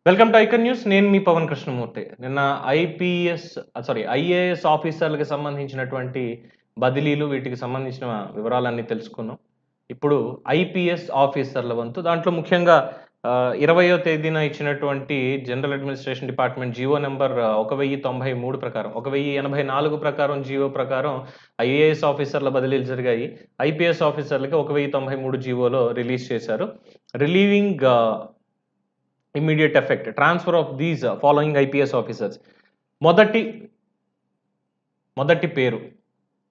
Welcome to icon news. నేను మీ పవన్ కృష్ణమూర్తి. నిన్న IAS ఆఫీసర్లకు సంబంధించినటువంటి బదిలీలు వీటికి సంబంధించిన వివరాలన్నీ తెలుసుకున్నాం. ఇప్పుడు ఐపీఎస్ ఆఫీసర్ల వంతు. దాంట్లో ముఖ్యంగా 20వ తేదీన ఇచ్చినటువంటి general administration department GO number 1093 ప్రకారం 1084 ప్రకారం జీవో ప్రకారం ఐఏఎస్ ఆఫీసర్ల బదిలీలు జరిగాయి. ఐపీఎస్ ఆఫీసర్లకి 1093 జీవోలో రిలీజ్ చేశారు. Relieving immediate effect transfer of these following IPS officers. మొదటి పేరు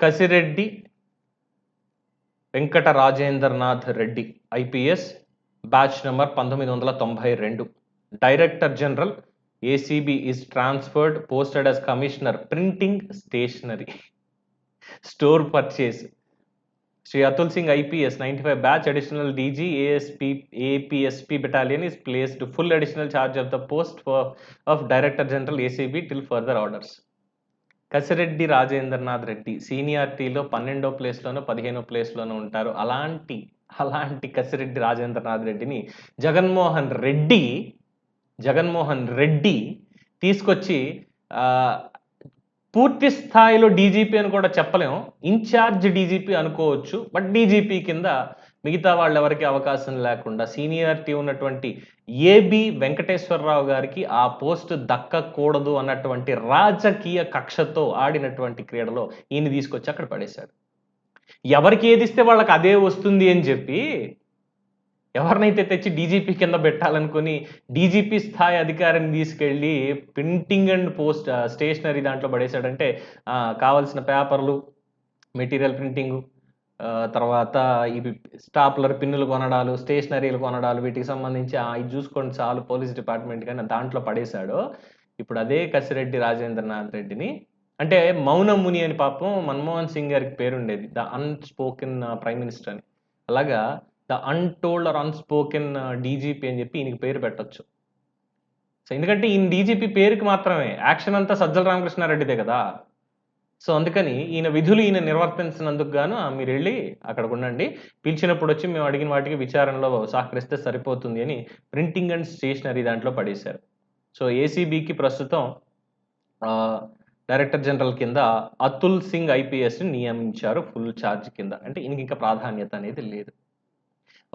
Kasireddy Venkata Rajendranath Reddy, IPS, batch number 1992. Director general ACB is transferred, posted as commissioner printing stationery store purchase. Sri Atul Singh IPS 95 batch additional DG APSP battalion is placed full additional charge of the post of Director General ACB till further orders. Kasireddy Rajendranath Reddy సీనియారిటీలో 12వ ప్లేస్లోనో 15వ ప్లేస్లోనో ఉంటారు. అలాంటి కసిరెడ్డి రాజేంద్రనాథ్ రెడ్డిని జగన్మోహన్ రెడ్డి తీసుకొచ్చి పూర్తి స్థాయిలో డీజీపీ అని కూడా చెప్పలేము, ఇన్ఛార్జ్ డీజీపీ అనుకోవచ్చు. బట్ డీజీపీ కింద మిగతా వాళ్ళెవరికి అవకాశం లేకుండా సీనియారిటీ ఉన్నటువంటి ఏబి వెంకటేశ్వరరావు గారికి ఆ పోస్ట్ దక్కకూడదు అన్నటువంటి రాజకీయ కక్షతో ఆడినటువంటి క్రీడలో ఈయన తీసుకొచ్చి అక్కడ పడేశాడు. ఎవరికి ఏదిస్తే వాళ్ళకి అదే వస్తుంది అని చెప్పి ఎవరినైతే తెచ్చి డీజీపీ కింద పెట్టాలనుకుని డీజీపీ స్థాయి అధికారిని తీసుకెళ్ళి ప్రింటింగ్ అండ్ పోస్ట్ స్టేషనరీ దాంట్లో పడేశాడంటే కావాల్సిన పేపర్లు, మెటీరియల్ ప్రింటింగు, తర్వాత ఇవి స్టాప్లర్ పిన్నులు కొనడాలు, స్టేషనరీలు కొనడాలు, వీటికి సంబంధించి ఇది చూసుకోండి చాలు పోలీస్ డిపార్ట్మెంట్ కానీ దాంట్లో పడేశాడు. ఇప్పుడు అదే కసిరెడ్డి రాజేంద్రనాథ్ రెడ్డిని, అంటే మౌనముని అని పాపం మన్మోహన్ సింగ్ గారికి పేరుండేది, ద అన్స్పోకెన్ ప్రైమ్ మినిస్టర్ అని. అలాగా the untold or unspoken DGP అని చెప్పి ఈయనకి పేరు పెట్టచ్చు. సో ఎందుకంటే ఈయన డీజీపీ పేరుకి మాత్రమే, యాక్షన్ అంతా సజ్జల రామకృష్ణారెడ్డిదే కదా. సో అందుకని ఈయన విధులు ఈయన నిర్వర్తించినందుకు గాను మీరు వెళ్ళి అక్కడికి ఉండండి, పిలిచినప్పుడు వచ్చి మేము అడిగిన వాటికి విచారణలో సహకరిస్తే సరిపోతుంది అని ప్రింటింగ్ అండ్ స్టేషనరీ దాంట్లో పడేశారు. సో ఏసీబీకి ప్రస్తుతం డైరెక్టర్ జనరల్ కింద అతుల్ సింగ్ ఐపీఎస్ని నియమించారు ఫుల్ ఛార్జ్ కింద. అంటే ఈయనకి ఇంకా ప్రాధాన్యత అనేది లేదు.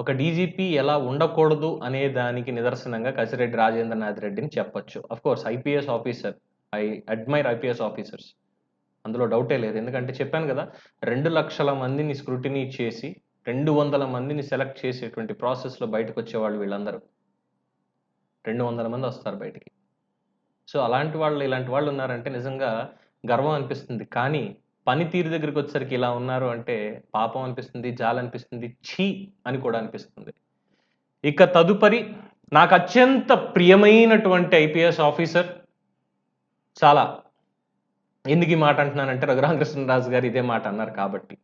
ఒక డీజీపీ ఎలా ఉండకూడదు అనే దానికి నిదర్శనంగా కసిరెడ్డి రాజేంద్రనాథ్ రెడ్డిని చెప్పొచ్చు. Of course IPS officer, I admire IPS officers, అందులో డౌటే లేదు. ఎందుకంటే చెప్పాను కదా, 2 లక్షల మందిని స్క్రూటినీ చేసి 200 మందిని సెలెక్ట్ చేసేటువంటి ప్రాసెస్లో బయటకు వచ్చేవాళ్ళు వీళ్ళందరూ. 200 మంది వస్తారు బయటికి. సో ఇలాంటి వాళ్ళు ఉన్నారంటే నిజంగా గర్వం అనిపిస్తుంది. కానీ పనితీరు దగ్గరికి వచ్చేసరికి ఇలా ఉన్నారు అంటే పాపం అనిపిస్తుంది, జాలనిపిస్తుంది, ఛీ అని కూడా అనిపిస్తుంది. ఇక తదుపరి నాకు అత్యంత ప్రియమైనటువంటి ఐపీఎస్ ఆఫీసర్, చాలా ఎందుకు ఈ మాట అంటున్నానంటే రఘురామకృష్ణరాజు గారు ఇదే మాట అన్నారు కాబట్టి.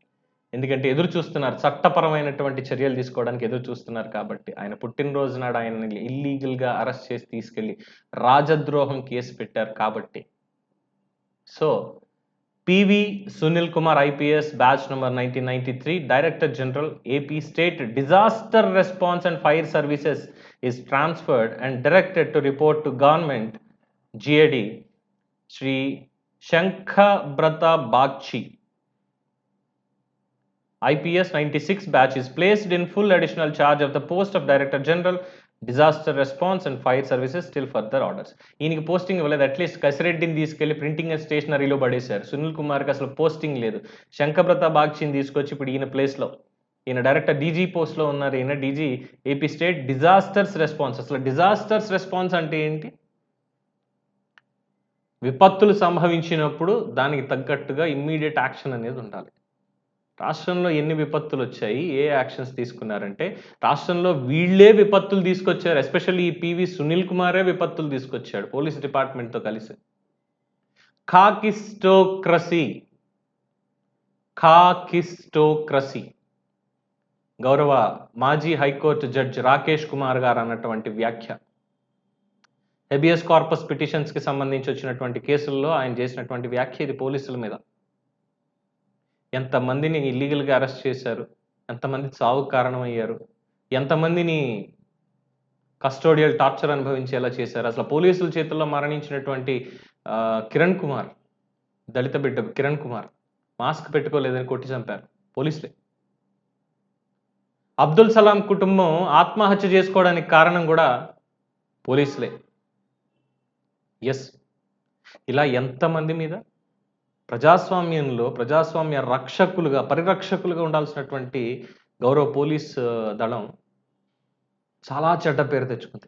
ఎందుకంటే ఎదురు చూస్తున్నారు, చట్టపరమైనటువంటి చర్యలు తీసుకోవడానికి ఎదురు చూస్తున్నారు కాబట్టి. ఆయన పుట్టినరోజు నాడు ఆయనని ఇల్లీగల్గా అరెస్ట్ చేసి తీసుకెళ్ళి రాజద్రోహం కేసు పెట్టారు కాబట్టి. So PV Sunil Kumar IPS, batch number 1993, director general AP state disaster response and fire services is transferred and directed to report to government GAD Shri Shankhabrata Bagchi. IPS 96 batch is placed in full additional charge of the post of Director General, Disaster Response and Fire Services till further orders. ఈయనకి posting ఇవ్వలేదు. At least కసిరెడ్డిని తీసుకెళ్లి printing and స్టేషనరీలో పడేశారు. సునీల్ కుమార్కి అసలు posting లేదు. శంఖబ్రత బాగ్చిని తీసుకొచ్చి ఇప్పుడు ఈయన ప్లేస్లో, ఈయన డైరెక్టర్ డీజీ పోస్ట్లో ఉన్నారు. ఈయన DG AP state disasters response. అసలు డిజాస్టర్స్ రెస్పాన్స్ అంటే ఏంటి? విపత్తులు సంభవించినప్పుడు దానికి తగ్గట్టుగా ఇమ్మీడియట్ యాక్షన్ అనేది ఉండాలి. రాష్ట్రంలో ఎన్ని విపత్తులు వచ్చాయి, ఏ యాక్షన్స్ తీసుకున్నారంటే రాష్ట్రంలో వీళ్ళే విపత్తులు తీసుకొచ్చారు. ఎస్పెషల్లీ ఈ పివి సునీల్ కుమారే విపత్తులు తీసుకొచ్చాడు పోలీస్ డిపార్ట్మెంట్తో కలిసి. కాకిస్టోక్రసీ గౌరవ మాజీ హైకోర్టు జడ్జి రాకేష్ కుమార్ గారు అన్నటువంటి వ్యాఖ్య. హెబియస్ కార్పస్ పిటిషన్స్కి సంబంధించి వచ్చినటువంటి కేసుల్లో ఆయన చేసినటువంటి వ్యాఖ్య ఇది పోలీసుల మీద. ఎంతమందిని ఇల్లీగల్గా అరెస్ట్ చేశారు, ఎంతమంది చావుకు కారణమయ్యారు, ఎంతమందిని కస్టోడియల్ టార్చర్ అనుభవించేలా చేశారు. అసలు పోలీసుల చేతుల్లో మరణించినటువంటి కిరణ్ కుమార్, దళిత బిడ్డ కిరణ్ కుమార్ మాస్క్ పెట్టుకోలేదని కొట్టి చంపారు పోలీసులే. అబ్దుల్ సలాం కుటుంబం ఆత్మహత్య చేసుకోవడానికి కారణం కూడా పోలీసులే. ఎస్, ఇలా ఎంతమంది మీద ప్రజాస్వామ్యంలో ప్రజాస్వామ్య రక్షకులుగా పరిరక్షకులుగా ఉండాల్సినటువంటి గౌరవ పోలీస్ దళం చాలా చెడ్డ పేరు తెచ్చుకుంది.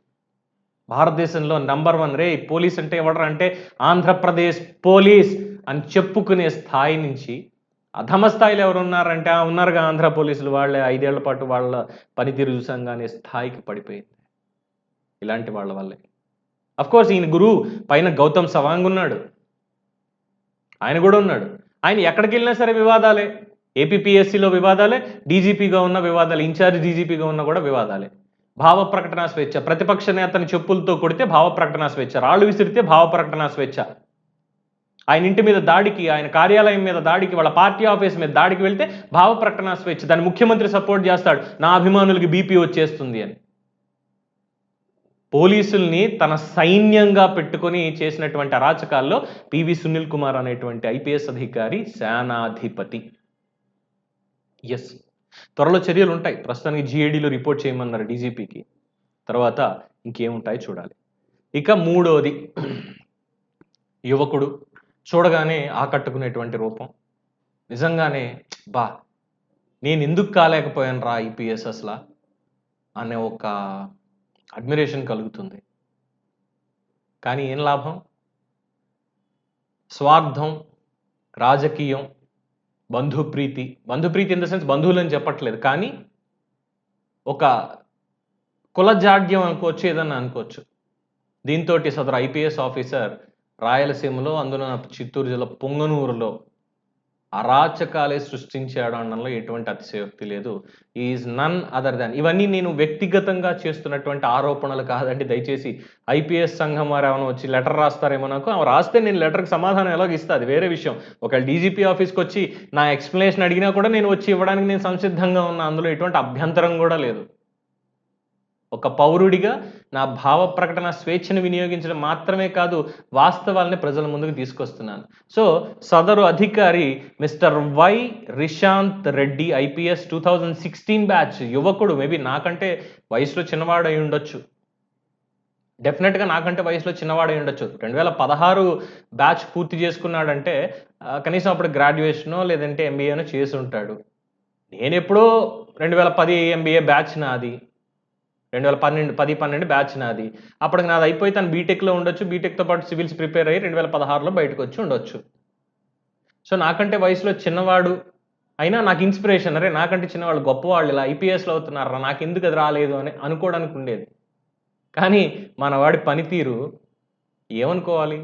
భారతదేశంలో నంబర్ 1 రే పోలీస్ అంటే ఎవడరా అంటే ఆంధ్రప్రదేశ్ పోలీస్ అని చెప్పుకునే స్థాయి నుంచి అధమ స్థాయిలో ఎవరు ఉన్నారంటే ఉన్నారుగా ఆంధ్ర పోలీసులు, వాళ్ళే 5 ఏళ్ల పాటు వాళ్ళ పనితీరు చూసాంగా అనే స్థాయికి పడిపోయింది ఇలాంటి వాళ్ళ వల్లే. అఫ్కోర్స్ ఈయన గురువు పైన గౌతమ్ సవాంగ్ ఉన్నాడు, ఆయన కూడా ఉన్నాడు. ఆయన ఎక్కడికి వెళ్ళినా సరే వివాదాలే. ఏపీపీఎస్సీలో వివాదాలే, డీజీపీగా ఉన్న వివాదాలు, ఇన్ఛార్జ్ డీజీపీగా ఉన్న కూడా వివాదాలే. భావ ప్రకటన స్వేచ్ఛ, ప్రతిపక్ష నేతని చెప్పులతో కొడితే భావ ప్రకటన స్వేచ్ఛ, రాళ్ళు విసిరితే భావ ప్రకటన స్వేచ్ఛ. ఆయన ఇంటి మీద దాడికి, ఆయన కార్యాలయం మీద దాడికి, వాళ్ళ పార్టీ ఆఫీస్ మీద దాడికి వెళ్తే భావ ప్రకటన స్వేచ్ఛ. దాన్ని ముఖ్యమంత్రి సపోర్ట్ చేస్తాడు, నా అభిమానులకి బీపీ వచ్చేస్తుంది అని. పోలీసుల్ని తన సైన్యంగా పెట్టుకొని చేసినటువంటి అరాచకాల్లో పివి సునీల్ కుమార్ అనేటువంటి ఐపీఎస్ అధికారి సేనాధిపతి. ఎస్, త్వరలో చర్యలు ఉంటాయి. ప్రస్తుతానికి జిఏడీలో రిపోర్ట్ చేయమన్నారు డీజీపీకి. తర్వాత ఇంకేముంటాయో చూడాలి. ఇక మూడోది, యువకుడు చూడగానే ఆకట్టుకునేటువంటి రూపం. నిజంగానే బా నేను ఎందుకు కాలేకపోయాను రా ఐపీఎస్ అసలు అనే ఒక అడ్మిరేషన్ కలుగుతుంది. కానీ ఏం లాభం? స్వార్థం, రాజకీయం, బంధుప్రీతి ఇన్ ద సెన్స్ బంధువులని చెప్పట్లేదు, కానీ ఒక కులజాడ్యం అనుకోవచ్చు, ఏదన్నా అనుకోవచ్చు. దీంతో సదరు ఐపీఎస్ ఆఫీసర్ రాయలసీమలో, అందులో చిత్తూరు జిల్లా పొంగనూరులో అరాచకాలే సృష్టించాడు అనడంలో ఎటువంటి అతిశయోక్తి లేదు. Is none other than. ఇవన్నీ నేను వ్యక్తిగతంగా చేస్తున్నటువంటి ఆరోపణలు కాదండి. దయచేసి ఐపీఎస్ సంఘం వారు ఏమైనా వచ్చి లెటర్ రాస్తారేమో, నాకు రాస్తే నేను లెటర్కి సమాధానం ఎలాగ ఇస్తా, అది వేరే విషయం. ఒకవేళ డీజీపీ ఆఫీస్కి వచ్చి నా ఎక్స్ప్లెనేషన్ అడిగినా కూడా నేను వచ్చి ఇవ్వడానికి నేను సంసిద్ధంగా ఉన్నా, అందులో ఎటువంటి అభ్యంతరం కూడా లేదు. ఒక పౌరుడిగా నా భావ ప్రకటన స్వేచ్ఛను వినియోగించడం మాత్రమే కాదు, వాస్తవాలని ప్రజల ముందుకు తీసుకొస్తున్నాను. సో సదరు అధికారి mister Y Rishant Reddy IPS 2016 batch యువకుడు. మేబీ నాకంటే వయసులో చిన్నవాడై ఉండొచ్చు, డెఫినెట్గా నాకంటే వయసులో చిన్నవాడై ఉండొచ్చు. 2016 బ్యాచ్ పూర్తి చేసుకున్నాడంటే కనీసం అప్పుడు గ్రాడ్యుయేషనో లేదంటే ఎంబీఏనో చేసి ఉంటాడు. నేను ఎప్పుడో 2010 ఎంబీఏ బ్యాచ్ నాది, 2010-12 బ్యాచ్ నాది. అప్పటికి నాది అయిపోయి తను బీటెక్లో ఉండొచ్చు, బీటెక్తో పాటు సివిల్స్ ప్రిపేర్ అయ్యి 2016లో బయటకు వచ్చి ఉండొచ్చు. సో నాకంటే వయసులో చిన్నవాడు అయినా నాకు ఇన్స్పిరేషన్, అరే నాకంటే చిన్నవాళ్ళు గొప్పవాళ్ళు ఇలా ఐపీఎస్లో అవుతున్నారా, నాకు ఎందుకు అది రాలేదు అని అనుకోవడానికి ఉండేది. కానీ మనవాడి పనితీరు ఏమనుకోవాలి?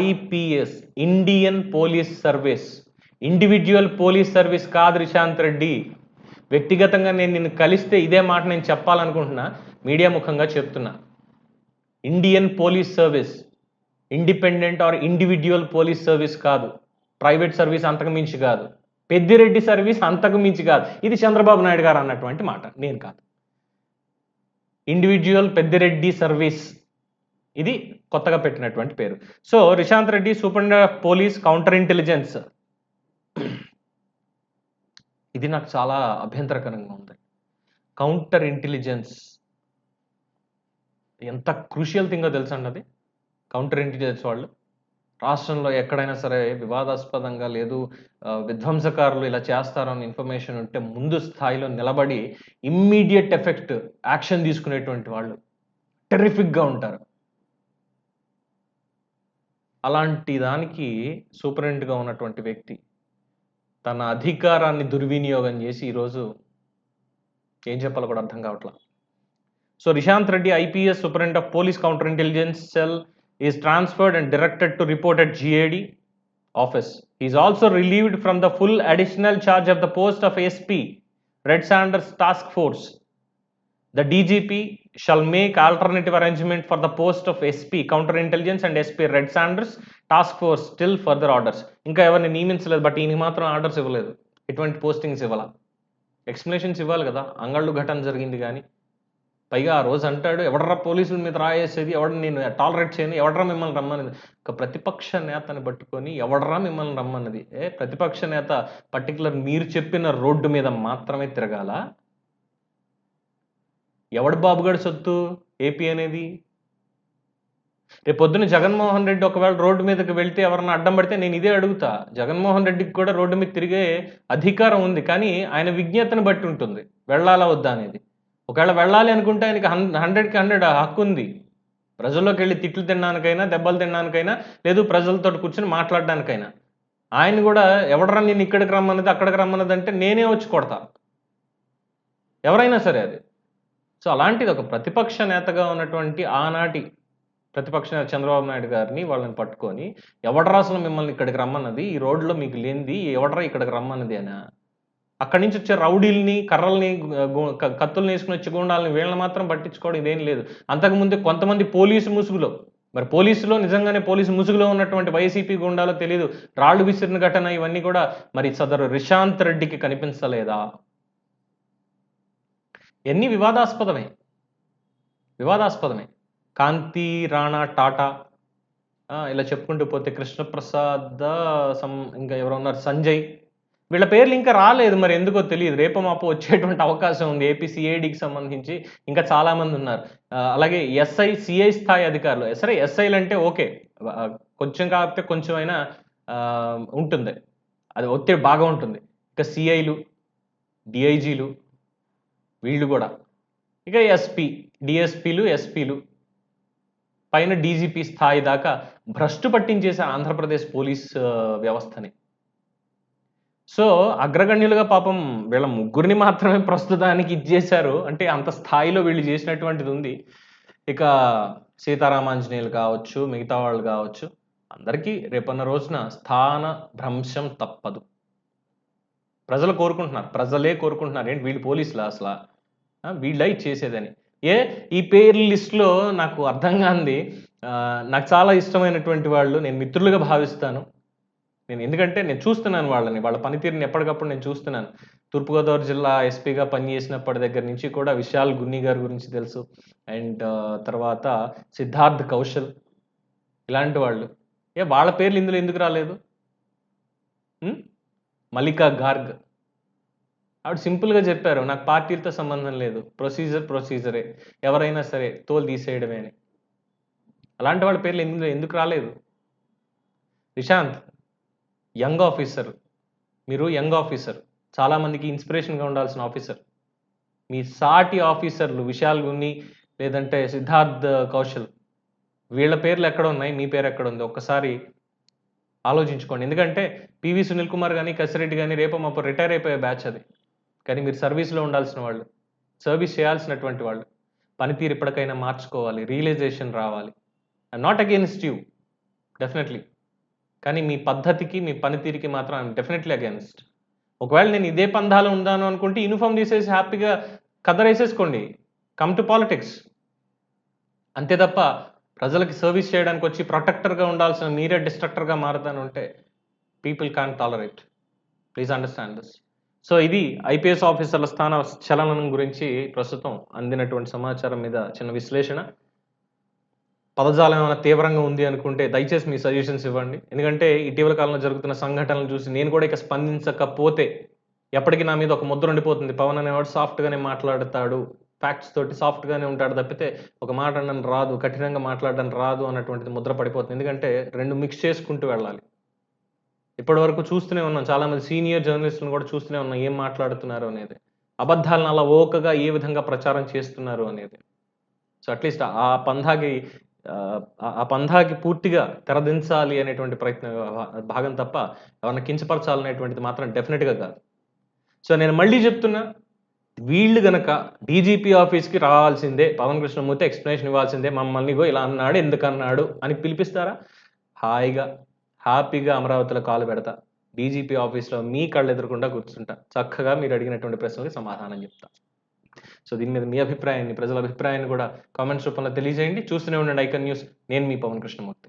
IPS, Indian police service, individual police service కాదు రిశాంత్ రెడ్డి. వ్యక్తిగతంగా నేను నిన్ను కలిస్తే ఇదే మాట నేను చెప్పాలనుకుంటున్నా, మీడియా ముఖంగా చెప్తున్నా. Indian police service, independent or individual police service కాదు, ప్రైవేట్ సర్వీస్ అంతకు మించి కాదు, పెద్దిరెడ్డి సర్వీస్ అంతకు మించి కాదు. ఇది చంద్రబాబు నాయుడు గారు అన్నటువంటి మాట, నేను కాదు. ఇండివిజువల్ పెద్దిరెడ్డి సర్వీస్, ఇది కొత్తగా పెట్టినటువంటి పేరు. So Rishant Reddy superintendent of police counter intelligence, ఇది నాకు చాలా అభ్యంతరకరంగా ఉంది. కౌంటర్ ఇంటెలిజెన్స్ ఎంత క్రూషియల్ థింగో తెలుసా అండి అది. కౌంటర్ ఇంటెలిజెన్స్ వాళ్ళు రాష్ట్రంలో ఎక్కడైనా సరే వివాదాస్పదంగా లేదు విధ్వంసకారులు ఇలా చేస్తారని ఇన్ఫర్మేషన్ ఉంటే ముందు స్థాయిలో నిలబడి ఇమ్మీడియట్ ఎఫెక్ట్ యాక్షన్ తీసుకునేటువంటి వాళ్ళు టెర్రిఫిక్గా ఉంటారు. అలాంటి దానికి సూపరింటెండెంట్గా ఉన్నటువంటి వ్యక్తి తన అధికారాన్ని దుర్వినియోగం చేసి ఈరోజు ఏం చెప్పాలో కూడా అర్థం కావట్లా. So Rishant Reddy IPS superintendent of police counter intelligence cell is transferred and directed to report at GAD office. He is also relieved from the full additional charge of the post of SP, Red Sanders Task Force. The DGP shall make alternative arrangement for the post of SP, Counterintelligence and SP, Red Sanders Task Force till further orders. ఇంకా ఎవరిని నియమించలేదు, but ఈయనకి మాత్రం orders ఇవ్వలేదు, ఎటువంటి postings ఇవ్వాలా, explanations ఇవ్వాలి కదా. అంగళ్ళు ఘటన జరిగింది కానీ పైగా ఆ రోజు అంటాడు, ఎవడరా పోలీసుల మీద రాయేసేది, నేను టాలరేట్ చేయను, ఎవడరా మిమ్మల్ని రమ్మన్నది. ఒక ప్రతిపక్ష నేతని పట్టుకొని ఎవడరా మిమ్మల్ని రమ్మన్నది. ప్రతిపక్ష నేత పర్టికులర్ మీరు చెప్పిన రోడ్డు మీద మాత్రమే తిరగాల? ఎవడు బాబుగాడి సొత్తు ఏపీ అనేది? రేపొద్దున జగన్మోహన్ రెడ్డి ఒకవేళ రోడ్డు మీదకి వెళ్తే ఎవరన్నా అడ్డం పడితే నేను ఇదే అడుగుతా. జగన్మోహన్ రెడ్డికి కూడా రోడ్డు మీద తిరిగే అధికారం ఉంది. కానీ ఆయన విజ్ఞతను బట్టి ఉంటుంది. వెళ్ళాలా వద్దా అనేది. ఒకవేళ వెళ్ళాలి అనుకుంటే ఆయనకి 100కి 100 హక్కుంది. ప్రజల్లోకెళ్ళి తిట్లు తినడానికైనా, దెబ్బలు తినడానికైనా, లేదు ప్రజలతోటి కూర్చొని మాట్లాడడానికైనా. ఆయన గూడా ఎవడురా నిన్ను ఇక్కడికి రమ్మన్నది, అక్కడికి రమ్మన్నదంటే నేనే వచ్చి కొడతా. ఎవరైనా సరే అది. సో, అలాంటిది ఒక ప్రతిపక్ష నేతగా ఉన్నటువంటి ఆనాటి ప్రతిపక్ష నేత చంద్రబాబు నాయుడు గారిని వాళ్ళని పట్టుకొని, ఎవడ్రా అసలు మిమ్మల్ని ఇక్కడికి రమ్మన్నది? ఈ రోడ్‌లో మీకు లేనిది ఎవడ్రా ఇక్కడికి రమ్మన్నది అనా? అక్కడి నుంచి వచ్చే రౌడీలని, కర్రల్ని, కత్తుల్ని వేసుకొని వచ్చే గూండాలని వీళ్ళని మాత్రం పట్టించుకోవడం ఇదేం లేదు. అంతకుముందు కొంతమంది పోలీసు ముసుగులో, మరి పోలీసులో నిజంగానే పోలీసు ముసుగులో ఉన్నటువంటి వైసీపీ గూండాలో తెలీదు. రాళ్ళు విసిరిన ఘటన ఇవన్నీ కూడా మరి సదరు రిషాంత్ రెడ్డికి కనిపించలేదా? ఇయన్నీ వివాదాస్పదమే. వివాదాస్పదమే. కాంతి రాణా టాటా ఇలా చెప్పుకుంటూ పోతే కృష్ణప్రసాద్ ఇంకా ఎవరో ఉన్నారు సంజయ్. వీళ్ళ పేర్లు ఇంకా రాలేదు. మరి ఎందుకో తెలీదు. రేపో మాపో వచ్చేటువంటి అవకాశం ఉంది. ఏపీ సీఐడీకి సంబంధించి ఇంకా చాలామంది ఉన్నారు. అలాగే ఎస్ఐ, సీఐ స్థాయి అధికారులు. సరే ఎస్ఐలంటే ఓకే. కొంచెం కాకపోతే కొంచెమైనా ఉంటుంది. అది ఒత్తిడి బాగా ఉంటుంది. ఇక సీఐలు, డీఐజీలు వీళ్ళు గూడా. ఇక ఎస్పీ, డీఎస్పీలు, ఎస్పీలు పైన డీజీపీ స్థాయి దాకా భ్రష్టు పట్టించేశారు ఆంధ్రప్రదేశ్ పోలీస్ వ్యవస్థని. సో, అగ్రగణ్యులుగా పాపం వీళ్ళ ముగ్గురిని మాత్రమే ప్రస్తుతానికి ఇచ్చేశారు. అంటే అంత స్థాయిలో వీళ్ళు చేసినటువంటిది ఉంది. ఇక సీతారామాంజనేయులు కావచ్చు, మిగతా వాళ్ళు కావచ్చు, అందరికీ రేపన్న రోజున స్థాన భ్రంశం తప్పదు. ప్రజలు కోరుకుంటున్నారు. ప్రజలే కోరుకుంటున్నారు. ఏంటి వీళ్ళు పోలీసులా అసలా? వీళ్ళా ఇది చేసేదని. ఈ పేర్ల లిస్ట్‌లో నాకు అర్థం కానిది నాకు చాలా ఇష్టమైనటువంటి వాళ్ళు నేను మిత్రులుగా భావిస్తాను. ఎందుకంటే నేను చూస్తున్నాను వాళ్ళని. వాళ్ళ పనితీరుని ఎప్పటికప్పుడు నేను చూస్తున్నాను. తూర్పుగోదావరి జిల్లా ఎస్పీగా పనిచేసినప్పటి దగ్గర నుంచి కూడా విశాల్ గున్ని గారి గురించి తెలుసు. అండ్ తర్వాత సిద్ధార్థ్ కౌశల్ ఇలాంటి వాళ్ళు. వాళ్ళ పేర్లు ఇందులో ఎందుకు రాలేదు? మల్లికా గార్గ్. ఆవిడ సింపుల్‌గా చెప్పారు. నాకు పార్టీలతో సంబంధం లేదు. ప్రొసీజరే. ఎవరైనా సరే తోలు తీసేయడమే అని. అలాంటి వాళ్ళ పేర్లు ఇందులో ఎందుకు రాలేదు? Nishant young officer. మీరు యంగ్ ఆఫీసర్. చాలా మందికి ఇన్స్పిరేషన్‌గా ఉండాల్సిన ఆఫీసర్. మీ సాటి ఆఫీసర్లు విశాల్ గున్ని లేదంటే సిద్ధార్థ్ కౌశల్ వీళ్ళ పేర్లు ఎక్కడ ఉన్నాయి? మీ పేరు ఎక్కడ ఉంది? ఒక్కసారి ఆలోచించుకోండి. ఎందుకంటే పివి సునీల్ కుమార్ గాని, కసిరెడ్డి గాని రేపో మాపో రిటైర్ అయిపోయే బ్యాచ్ అది. కానీ మీరు సర్వీస్‌లో ఉండాల్సిన వాళ్ళు. సర్వీస్ చేయాల్సినటువంటి వాళ్ళు. పనితీరు ఇప్పటికైనా మార్చుకోవాలి. రియలైజేషన్ రావాలి. I'm not against you. Definitely. కానీ మీ పద్ధతికి, మీ పనితీరుకి మాత్రం ఐయామ్ డెఫినెట్‌లీ అగెయిన్స్ట్. ఒకవేళ నేను ఇదే పందాలో ఉందాను అనుకుంటే యూనిఫార్మ్ తీసేసి హ్యాపీగా కద్దరేసేసుకోండి. Come to politics. అంతే తప్ప ప్రజలకి సర్వీస్ చేయడానికి వచ్చి ప్రొటెక్టర్‌గా ఉండాల్సిన మీరే డిస్ట్రక్టర్‌గా మారతానంటే people can't tolerate. Please understand this. So, ఇది ఐపీఎస్ ఆఫీసర్ల స్థాన చలనం గురించి ప్రస్తుతం అందినటువంటి సమాచారం మీద చిన్న విశ్లేషణ. పదజాలం ఏమైనా తీవ్రంగా ఉంది అనుకుంటే దయచేసి మీ సజెషన్స్ ఇవ్వండి. ఎందుకంటే ఇటీవల కాలంలో జరుగుతున్న సంఘటనలు చూసి నేను కూడా ఇక స్పందించకపోతే ఎప్పటికి నా మీద ఒక ముద్ర ఉండిపోతుంది. పవన్ అనేవాడు సాఫ్ట్‌గానే మాట్లాడతాడు. ఫ్యాక్ట్స్ తోటి సాఫ్ట్‌గానే ఉంటాడు తప్పితే ఒక మాట అనడం రాదు, కఠినంగా మాట్లాడడం రాదు అన్నటువంటిది ముద్ర పడిపోతుంది. ఎందుకంటే 2 మిక్స్ చేసుకుంటూ వెళ్ళాలి. ఇప్పటివరకు చూస్తూనే ఉన్నాం. చాలామంది సీనియర్ జర్నలిస్ట్‌లను కూడా చూస్తూనే ఉన్నాం. ఏం మాట్లాడుతున్నారు అనేది. అబద్ధాలను అలా ఓకగా ఏ విధంగా ప్రచారం చేస్తున్నారు అనేది. సో, అట్‌లీస్ట్ ఆ పంథాకి పూర్తిగా తెరదించాలి అనేటువంటి భాగం తప్ప ఎవరిని కించపరచాలనేటువంటిది మాత్రం డెఫినిట్‌గా కాదు. సో, నేను మళ్ళీ చెప్తున్నా. వీళ్ళు గనక డీజీపీ ఆఫీస్‌కి రావాల్సిందే. పవన్ కృష్ణమూర్తి ఎక్స్‌ప్లనేషన్ ఇవ్వాల్సిందే. మమ్మల్ని ఇలా అన్నాడు, ఎందుకన్నాడు అని పిలిపిస్తారా? హాయిగా, హ్యాపీగా అమరావతిలో కాలు పెడతా. డీజీపీ ఆఫీస్‌లో మీ కళ్ళెదురకుండా కూర్చుంటా. చక్కగా మీరు అడిగినటువంటి ప్రశ్నలకి సమాధానం చెప్తా. సో, దీని మీద మీ అభిప్రాయాన్ని, ప్రజల అభిప్రాయాన్ని కూడా కామెంట్స్ రూపంలో తెలియజేయండి. చూస్తూనే ఉండండి ఐకాన్ న్యూస్. నేను మీ పవన్ కృష్ణమూర్తి.